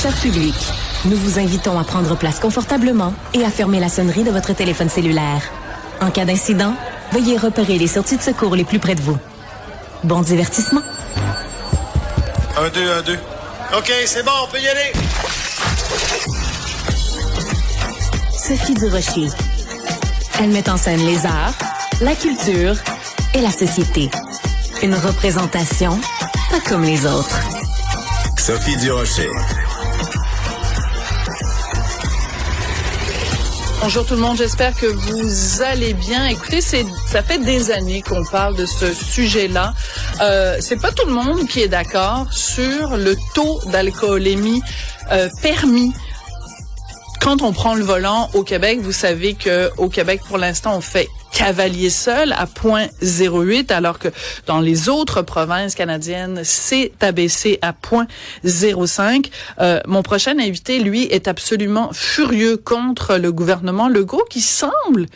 Cher public, nous vous invitons à prendre place confortablement et à fermer la sonnerie de votre téléphone cellulaire. En cas d'incident, veuillez repérer les sorties de secours les plus près de vous. Bon divertissement. 1, 2, 1, 2. OK, c'est bon, on peut y aller. Sophie Durocher. Elle met en scène les arts, la culture et la société. Une représentation pas comme les autres. Sophie Durocher. Bonjour tout le monde, j'espère que vous allez bien. Écoutez, ça fait des années qu'on parle de ce sujet-là. C'est pas tout le monde qui est d'accord sur le taux d'alcoolémie permis quand on prend le volant au Québec. Vous savez que au Québec, pour l'instant, on fait cavalier seul à 0.08, alors que dans les autres provinces canadiennes, c'est abaissé à 0.05. Mon prochain invité, lui, est absolument furieux contre le gouvernement Legault, qui semble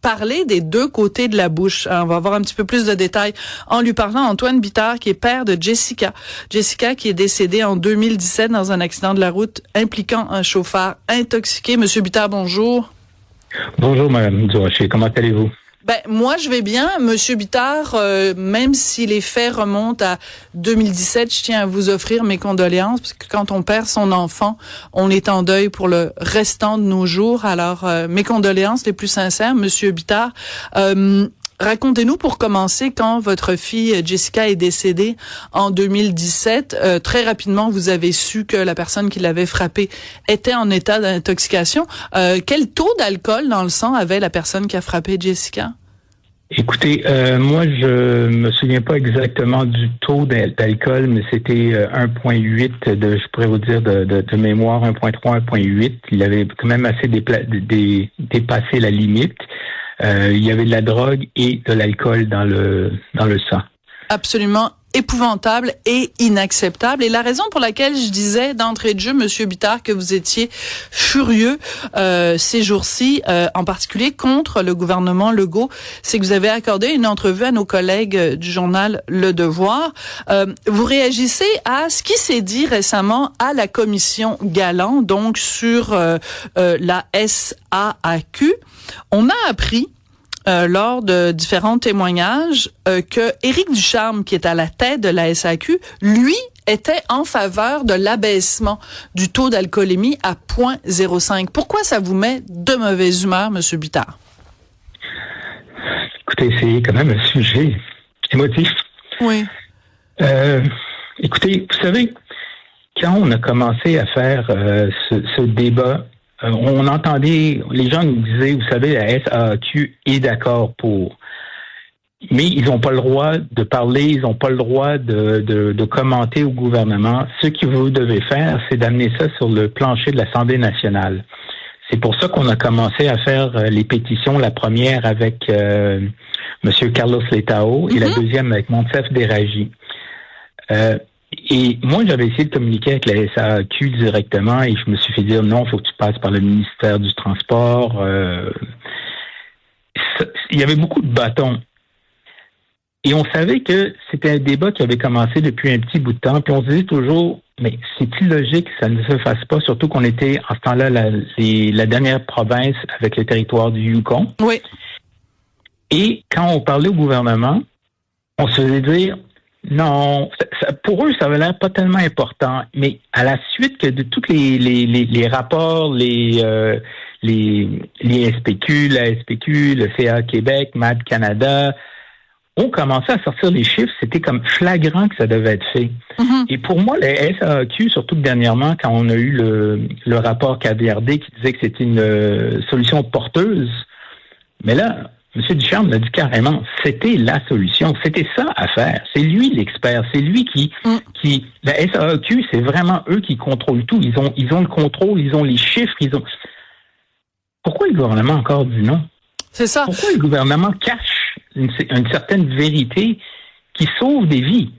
parler des deux côtés de la bouche. On va avoir un petit peu plus de détails en lui parlant. Antoine Bittard, qui est père de Jessica. Jessica, qui est décédée en 2017 dans un accident de la route impliquant un chauffeur intoxiqué. Monsieur Bittard, bonjour. Bonjour, Madame Durocher. Comment allez-vous? Ben, moi, je vais bien. Monsieur Bittard, même si les faits remontent à 2017, je tiens à vous offrir mes condoléances, parce que quand on perd son enfant, on est en deuil pour le restant de nos jours. Alors, mes condoléances les plus sincères, Monsieur Bittard. Racontez-nous pour commencer quand votre fille Jessica est décédée en 2017. Très rapidement, vous avez su que la personne qui l'avait frappée était en état d'intoxication. Quel taux d'alcool dans le sang avait la personne qui a frappé Jessica? Écoutez, moi, je me souviens pas exactement du taux d'alcool, mais c'était 1,8 je pourrais vous dire de mémoire, 1,3, 1,8. Il avait quand même assez dépassé la limite. Il y avait de la drogue et de l'alcool dans le sang. Absolument épouvantable et inacceptable. Et la raison pour laquelle je disais d'entrée de jeu, Monsieur Bittard, que vous étiez furieux ces jours-ci, en particulier contre le gouvernement Legault, c'est que vous avez accordé une entrevue à nos collègues du journal Le Devoir. Vous réagissez à ce qui s'est dit récemment à la commission Galland, donc sur la SAAQ. On a appris lors de différents témoignages que Éric Ducharme, qui est à la tête de la SAQ, lui était en faveur de l'abaissement du taux d'alcoolémie à 0.05. Pourquoi ça vous met de mauvaise humeur, Monsieur Bittard? Écoutez, c'est quand même un sujet émotif. Oui. Écoutez, vous savez, quand on a commencé à faire ce débat, on entendait, les gens nous disaient, vous savez, la SAQ est d'accord pour, mais ils n'ont pas le droit de parler, ils n'ont pas le droit de commenter au gouvernement. Ce que vous devez faire, c'est d'amener ça sur le plancher de l'Assemblée nationale. C'est pour ça qu'on a commencé à faire les pétitions, la première avec Monsieur Carlos Letao et la deuxième avec Monsef Déragi. Et moi, j'avais essayé de communiquer avec la SAQ directement et je me suis fait dire non, il faut que tu passes par le ministère du Transport. Il y avait beaucoup de bâtons. Et on savait que c'était un débat qui avait commencé depuis un petit bout de temps. Puis on se disait toujours, mais c'est illogique que ça ne se fasse pas, surtout qu'on était en ce temps-là la dernière province avec le territoire du Yukon. Oui. Et quand on parlait au gouvernement, on se faisait dire, non, pour eux, ça avait l'air pas tellement important. Mais à la suite que de tous les rapports, les SPQ, la SPQ, le CA Québec, MAD Canada, ont commencé à sortir les chiffres, c'était comme flagrant que ça devait être fait. Et pour moi, la SAQ, surtout que dernièrement, quand on a eu le rapport KVRD qui disait que c'était une solution porteuse, mais là, M. Ducharme l'a dit carrément, c'était la solution, c'était ça à faire. C'est lui l'expert, c'est lui qui la SAQ, c'est vraiment eux qui contrôlent tout. Ils ont le contrôle, ils ont les chiffres, Pourquoi le gouvernement a encore dit non? C'est ça. Pourquoi le gouvernement cache une certaine vérité qui sauve des vies?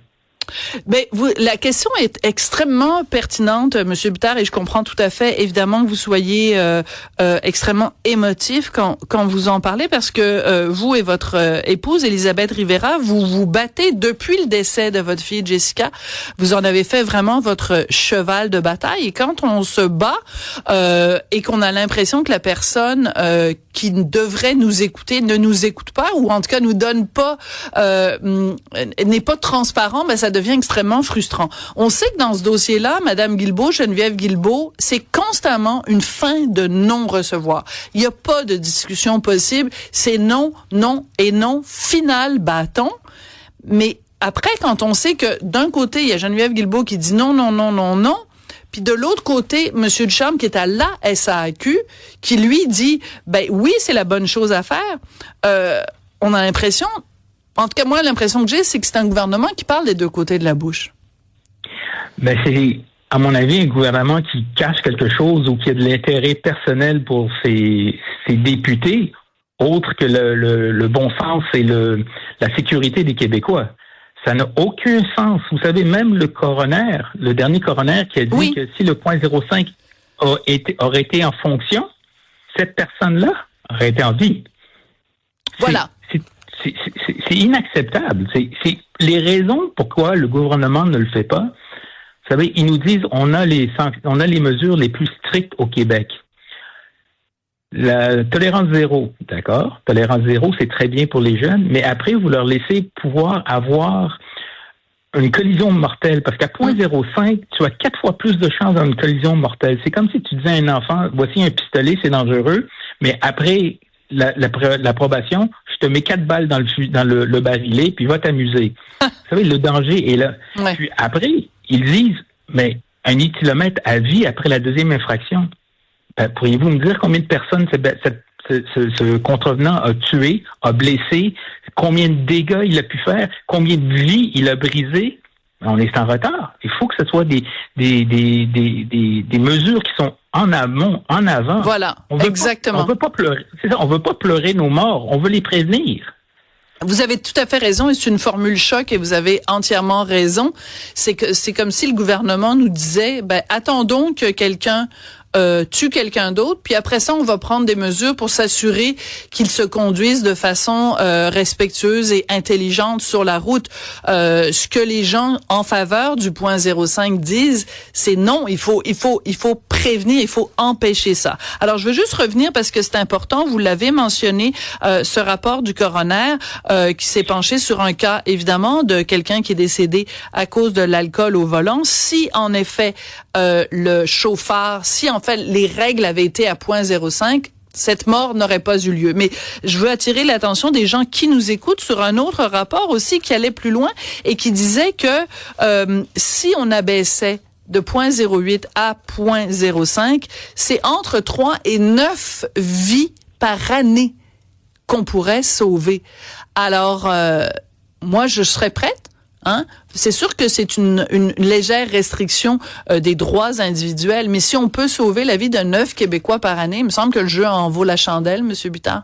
Ben, la question est extrêmement pertinente, Monsieur Bittard, et je comprends tout à fait, évidemment, que vous soyez extrêmement émotif quand vous en parlez, parce que vous et votre épouse, Elisabeth Rivera, vous vous battez depuis le décès de votre fille Jessica. Vous en avez fait vraiment votre cheval de bataille. Et quand on se bat et qu'on a l'impression que la personne qui devrait nous écouter ne nous écoute pas, ou en tout cas nous donne pas, n'est pas transparent, ben ça devient extrêmement frustrant. On sait que dans ce dossier-là, Madame Guilbeault, Geneviève Guilbeault, c'est constamment une fin de non-recevoir. Il n'y a pas de discussion possible. C'est non, non et non. Final bâton. Mais après, quand on sait que d'un côté, il y a Geneviève Guilbeault qui dit non, non, non, non, non, puis de l'autre côté, Monsieur Ducharme, qui est à la SAQ, qui lui dit, ben oui, c'est la bonne chose à faire, on a l'impression... En tout cas, moi, l'impression que j'ai, c'est que c'est un gouvernement qui parle des deux côtés de la bouche. Ben, c'est, à mon avis, un gouvernement qui cache quelque chose ou qui a de l'intérêt personnel pour ses députés, autre que le bon sens et la sécurité des Québécois. Ça n'a aucun sens. Vous savez, même le coroner, le dernier coroner qui a dit que si le 0.05 aurait été en fonction, cette personne-là aurait été en vie. Voilà. C'est inacceptable. C'est les raisons pourquoi le gouvernement ne le fait pas. Vous savez, ils nous disent on a les mesures les plus strictes au Québec. La tolérance zéro, d'accord. Tolérance zéro, c'est très bien pour les jeunes, mais après, vous leur laissez pouvoir avoir une collision mortelle, parce qu'à 0.05, tu as 4 fois plus de chances d'avoir une collision mortelle. C'est comme si tu disais à un enfant, voici un pistolet, c'est dangereux, mais après l'approbation, je te mets 4 balles dans le barillet, puis va t'amuser. Vous savez, le danger est là. Ouais. Puis après, ils disent, mais 1 kilomètre à vie après la deuxième infraction. Ben, pourriez-vous me dire combien de personnes ce contrevenant a tué, a blessé, combien de dégâts il a pu faire, combien de vies il a brisé? On est en retard. Il faut que ce soit des mesures qui sont en amont, en avant. Voilà, exactement. On veut pas pleurer. C'est ça, on veut pas pleurer nos morts, on veut les prévenir. Vous avez tout à fait raison, et c'est une formule choc, et vous avez entièrement raison. C'est comme si le gouvernement nous disait, ben attendons que quelqu'un tue quelqu'un d'autre, puis après ça, on va prendre des mesures pour s'assurer qu'ils se conduisent de façon respectueuse et intelligente sur la route. Ce que les gens en faveur du 0.05 disent, c'est non, il faut prévenir, il faut empêcher ça. Alors, je veux juste revenir parce que c'est important, vous l'avez mentionné, ce rapport du coroner qui s'est penché sur un cas, évidemment, de quelqu'un qui est décédé à cause de l'alcool au volant. Si, en effet, le chauffeur, si en fait les règles avaient été à 0.05, cette mort n'aurait pas eu lieu. Mais je veux attirer l'attention des gens qui nous écoutent sur un autre rapport aussi qui allait plus loin et qui disait que si on abaissait de 0.08 à 0.05, c'est entre 3 et 9 vies par année qu'on pourrait sauver. Alors, moi, je serais prête. Hein? C'est sûr que c'est une légère restriction des droits individuels, mais si on peut sauver la vie de 9 Québécois par année, il me semble que le jeu en vaut la chandelle, M. Bittard.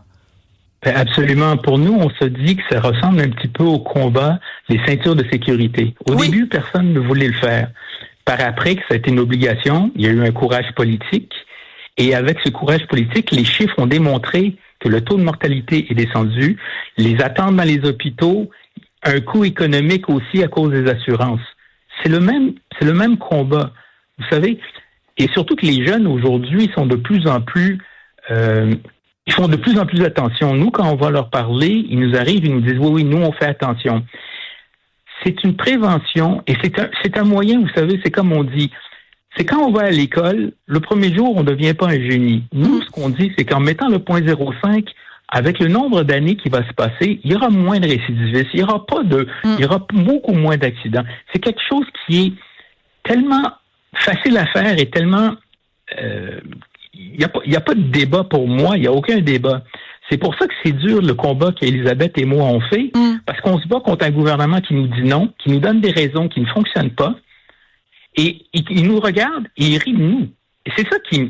Absolument. Pour nous, on se dit que ça ressemble un petit peu au combat des ceintures de sécurité. Au début, personne ne voulait le faire. Par après, que ça a été une obligation, il y a eu un courage politique, et avec ce courage politique, les chiffres ont démontré que le taux de mortalité est descendu, les attentes dans les hôpitaux, un coût économique aussi à cause des assurances. C'est le même combat, vous savez. Et surtout que les jeunes aujourd'hui sont de plus en plus, ils font de plus en plus attention. Nous, quand on va leur parler, ils nous arrivent, ils nous disent oui, nous on fait attention. C'est une prévention et c'est un moyen, vous savez, c'est comme on dit. C'est quand on va à l'école, le premier jour, on ne devient pas un génie. Nous, ce qu'on dit, c'est qu'en mettant le 0.05, avec le nombre d'années qui va se passer, il y aura moins de récidivistes, il y aura beaucoup moins d'accidents. C'est quelque chose qui est tellement facile à faire et tellement, il y a pas de débat pour moi, il n'y a aucun débat. C'est pour ça que c'est dur le combat qu'Elisabeth et moi on fait, parce qu'on se bat contre un gouvernement qui nous dit non, qui nous donne des raisons qui ne fonctionnent pas, et il nous regarde et il rit de nous. Et c'est ça qui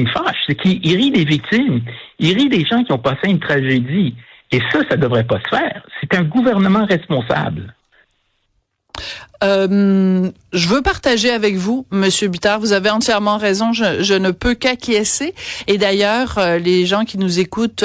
me fâche, c'est qu'il rit des victimes, il rit des gens qui ont passé une tragédie. Et ça devrait pas se faire. C'est un gouvernement responsable. Je veux partager avec vous, Monsieur Bittard, vous avez entièrement raison, je ne peux qu'acquiescer. Et d'ailleurs, les gens qui nous écoutent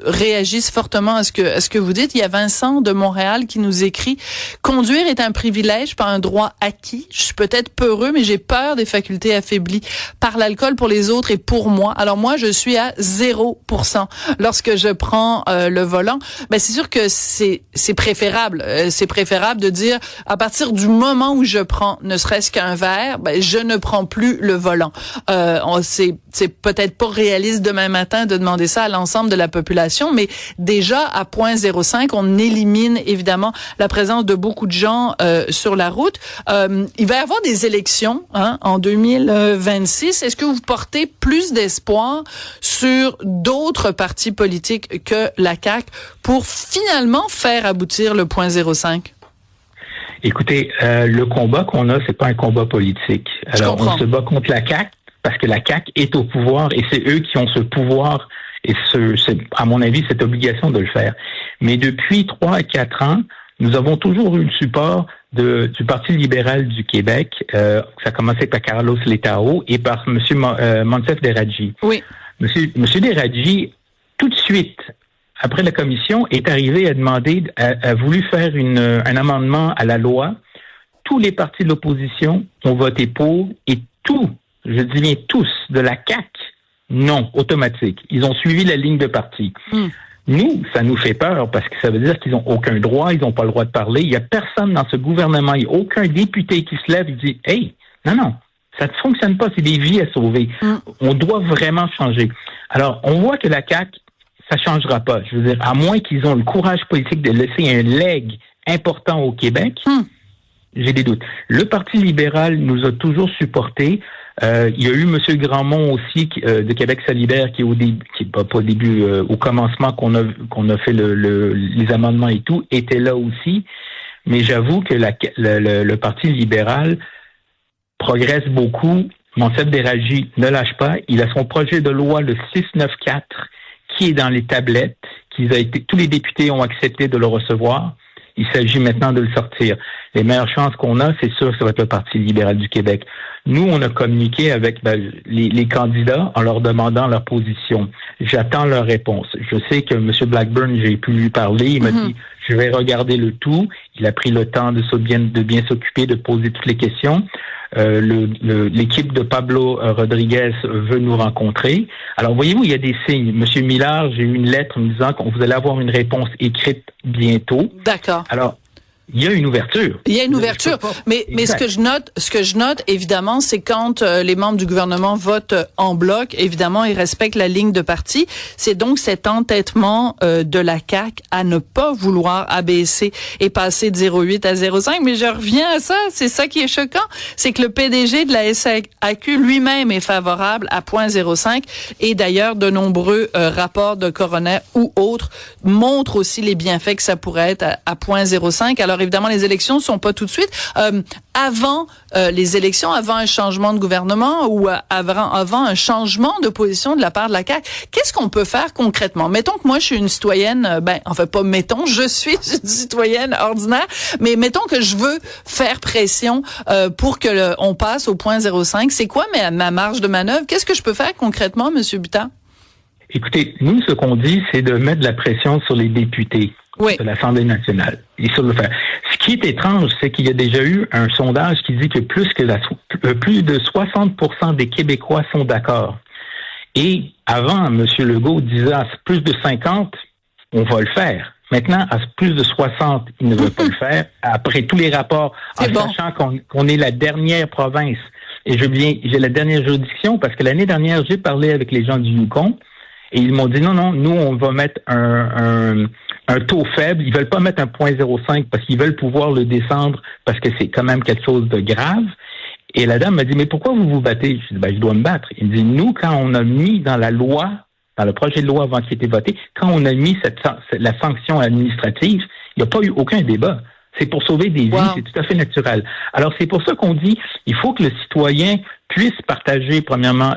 réagissent fortement à ce que vous dites. Il y a Vincent de Montréal qui nous écrit « Conduire est un privilège, pas un droit acquis. Je suis peut-être peureux, mais j'ai peur des facultés affaiblies par l'alcool pour les autres et pour moi. Alors moi, je suis à 0% lorsque je prends le volant. » Ben c'est sûr que c'est préférable. C'est préférable de dire à partir du moment où je prends ne serait-ce qu'un verre, ben je ne prends plus le volant. C'est peut-être pas réaliste demain matin de demander ça à l'ensemble de la population, mais déjà à 0.05, on élimine évidemment la présence de beaucoup de gens sur la route. Il va y avoir des élections en 2026. Est-ce que vous portez plus d'espoir sur d'autres partis politiques que la CAQ pour finalement faire aboutir le 0.05? Écoutez, le combat qu'on a, c'est pas un combat politique. Alors, on se bat contre la CAQ parce que la CAQ est au pouvoir et c'est eux qui ont ce pouvoir et à mon avis, cette obligation de le faire. Mais depuis 3 à 4 ans, nous avons toujours eu le support du Parti libéral du Québec. Ça a commencé par Carlos Letao et par M. Monsef Deradji. Oui. Monsieur Deradji, tout de suite, après la commission, est arrivé à demander, a voulu faire un amendement à la loi. Tous les partis de l'opposition ont voté pour et je dis bien tous, de la CAQ, non, automatique. Ils ont suivi la ligne de parti. Nous, ça nous fait peur parce que ça veut dire qu'ils n'ont aucun droit, ils n'ont pas le droit de parler. Il n'y a personne dans ce gouvernement, il n'y a aucun député qui se lève et dit « Hey, non, ça ne fonctionne pas, c'est des vies à sauver. On doit vraiment changer. » Alors, on voit que la CAQ, ça changera pas. Je veux dire, à moins qu'ils ont le courage politique de laisser un legs important au Québec, j'ai des doutes. Le Parti libéral nous a toujours supportés. Il y a eu M. Grandmont aussi de Québec solidaire qui au commencement qu'on a fait les amendements et tout, était là aussi. Mais j'avoue que le Parti libéral progresse beaucoup. Monsef Deradji ne lâche pas. Il a son projet de loi, le 694, qui est dans les tablettes, tous les députés ont accepté de le recevoir. Il s'agit maintenant de le sortir. Les meilleures chances qu'on a, c'est sûr que ça va être le Parti libéral du Québec. Nous, on a communiqué avec les candidats en leur demandant leur position. J'attends leur réponse. Je sais que M. Blackburn, j'ai pu lui parler. Il m'a dit, je vais regarder le tout. Il a pris le temps de bien s'occuper, de poser toutes les questions. L'équipe de Pablo Rodriguez veut nous rencontrer. Alors, voyez-vous, il y a des signes. Monsieur Millard, j'ai eu une lettre me disant que vous allez avoir une réponse écrite bientôt. D'accord. Alors, il y a une ouverture. Il y a une ouverture, mais ce que je note évidemment, c'est quand les membres du gouvernement votent en bloc, évidemment, ils respectent la ligne de parti. C'est donc cet entêtement de la CAQ à ne pas vouloir abaisser et passer de 0,8 à 0,5. Mais je reviens à ça, c'est ça qui est choquant, c'est que le PDG de la SAQ lui-même est favorable à 0,05 et d'ailleurs de nombreux rapports de coroner ou autres montrent aussi les bienfaits que ça pourrait être à 0,05. Alors évidemment, les élections sont pas tout de suite. Avant les élections, avant un changement de gouvernement ou avant un changement de position de la part de la CAQ, qu'est-ce qu'on peut faire concrètement? Mettons que moi, je suis une citoyenne, je suis une citoyenne ordinaire, mais mettons que je veux faire pression pour que on passe au 0,05. C'est quoi ma marge de manœuvre? Qu'est-ce que je peux faire concrètement, M. Bittard? Écoutez, nous, ce qu'on dit, c'est de mettre de la pression sur les députés de l'Assemblée nationale. Et sur le faire. Ce qui est étrange, c'est qu'il y a déjà eu un sondage qui dit que plus de 60% des Québécois sont d'accord. Et avant, M. Legault disait à plus de 50, on va le faire. Maintenant, à plus de 60, il ne veut pas le faire. Après tous les rapports, sachant qu'on est la dernière province. Et j'ai la dernière juridiction parce que l'année dernière, j'ai parlé avec les gens du Yukon et ils m'ont dit non, nous, on va mettre un taux faible. Ils veulent pas mettre un 0,05 parce qu'ils veulent pouvoir le descendre parce que c'est quand même quelque chose de grave. Et la dame m'a dit, mais pourquoi vous vous battez? Je dis, je dois me battre. Il me dit, nous, quand on a mis dans la loi, dans le projet de loi avant qu'il ait été voté, quand on a mis la sanction administrative, il n'y a pas eu aucun débat. C'est pour sauver des vies, c'est tout à fait naturel. Alors, c'est pour ça qu'on dit, il faut que le citoyen puisse partager, premièrement,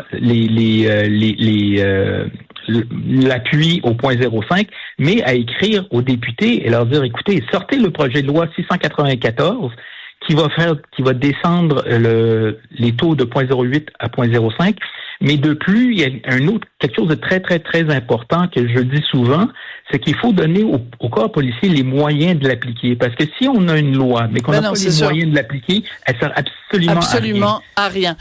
l'appui au 0.5, mais à écrire aux députés et leur dire, écoutez, sortez le projet de loi 694 qui va descendre les taux de 0.08 à 0.05. Mais de plus, il y a quelque chose de très, très, très important que je dis souvent, c'est qu'il faut donner au corps policier les moyens de l'appliquer. Parce que si on a une loi, mais qu'on n'a pas les moyens de l'appliquer, elle sert absolument à rien.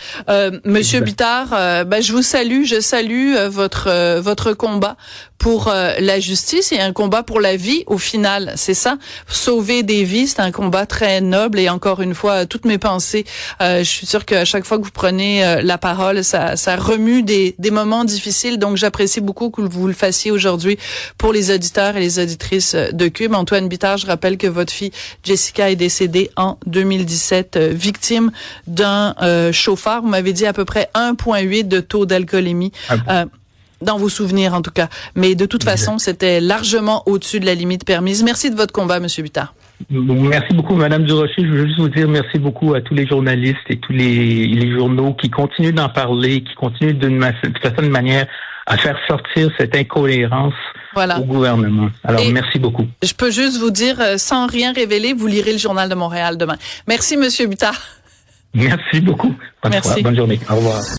Monsieur Bittard, je vous salue, je salue votre combat pour la justice et un combat pour la vie au final, c'est ça. Sauver des vies, c'est un combat très noble et encore une fois, toutes mes pensées, je suis sûre qu'à chaque fois que vous prenez la parole, ça remue des moments difficiles, donc j'apprécie beaucoup que vous le fassiez aujourd'hui pour les auditeurs et les auditrices de Cube. Antoine Bittard, je rappelle que votre fille Jessica est décédée en 2017, victime d'un chauffeur. Vous m'avez dit à peu près 1,8 de taux d'alcoolémie. Dans vos souvenirs, en tout cas. Mais de toute façon, c'était largement au-dessus de la limite permise. Merci de votre combat, Monsieur Bittard. Merci beaucoup, Madame Durocher. Je veux juste vous dire merci beaucoup à tous les journalistes et tous les journaux qui continuent d'en parler, qui continuent d'une certaine manière à faire sortir cette incohérence au gouvernement. Alors, merci beaucoup. Je peux juste vous dire, sans rien révéler, vous lirez le Journal de Montréal demain. Merci, Monsieur Bittard. Merci beaucoup. Bonne journée. Au revoir.